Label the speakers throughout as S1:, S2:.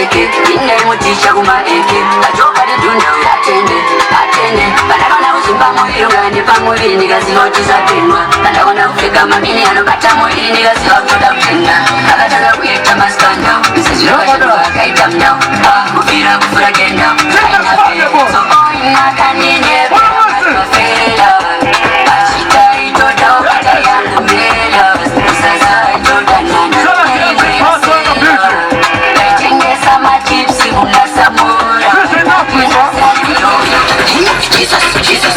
S1: eke ine mutisha kuma eke achoka ditunda atende banakona usimba mwili ngani pamwili nikazinotisa pinwa banakona ufika mamini anobata mwili nikasiwa kuda kutinda akataka kuyeta maskanda msesiroka akaita mnyao kufira kufura kenda aina pe so oina kanine mafela ashita itoda okata yana mela sasa itoda nana kaitengesa matipsi kuna samura Jesus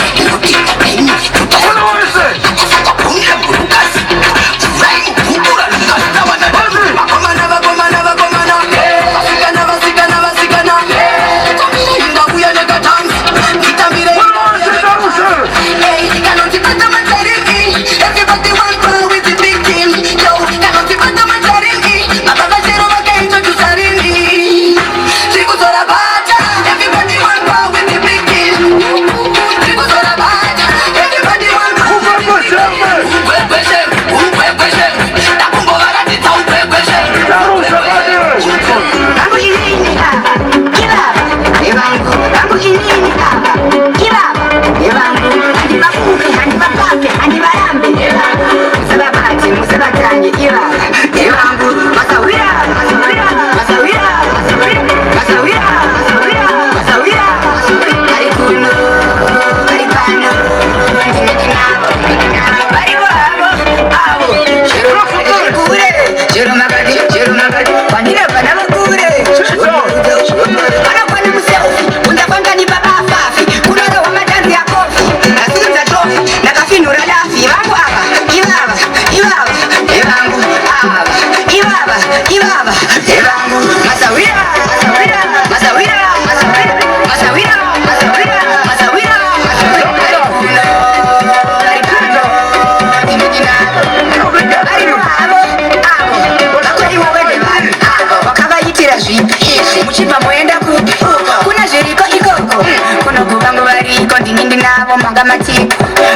S1: Magamatiku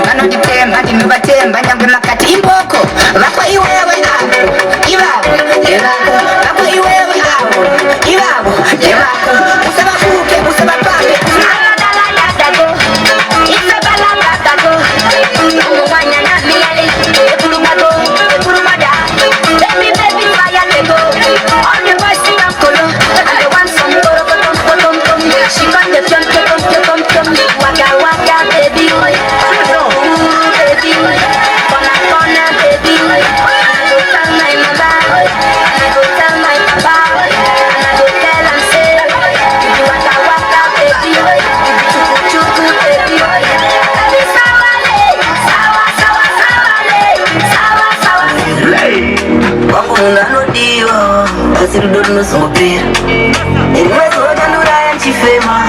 S1: vanoditemba ndinovatemba nyangwe makati imboko vakwa iwewe avo ivavo nevako vakwa iwewe avo ivavo nevako usavafuke usavapambe no sopera Enwezo wajandura ya nchifema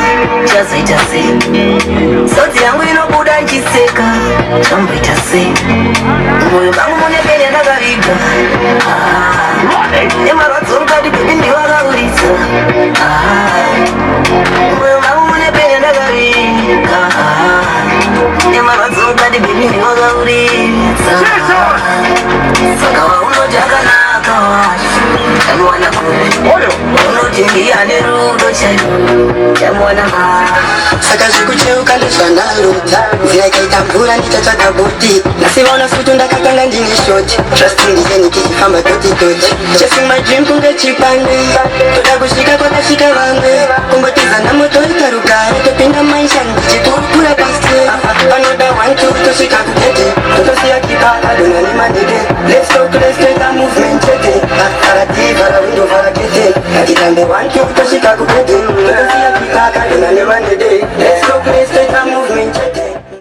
S1: Chazo itase Sauti yangu inobuda nchiseka Chambu itase Moyo bangu mune kenya ndagariga Emarwazo mkadi kubindi waga urisa Moyo bangu mune kenya ndagariga Emarwazo mkadi kubindi waga urisa Sakawa uno jaga na kawashi Chamwana kuri Uno jingia ni rudo chayu Chamwana
S2: Saka siku cheo kalishwa na luta Zile kaitambura nitachaka buti Nasiwana futunda kakanga ndini shoti Trusting dizeni kisifamba toti toti Chasing my dream kunge chipande Toda kushika kwa kashika wange Kumbotiza na moto itaruka Topinda maisha njichikuru kura paste Another one two toshika kukete Totosia kipaka duna ni madide Let's go to the straight and movement chete Karati kara window kara kete Akitambe one two toshika kukete Totosia kipaka duna ni madide Let's go to the straight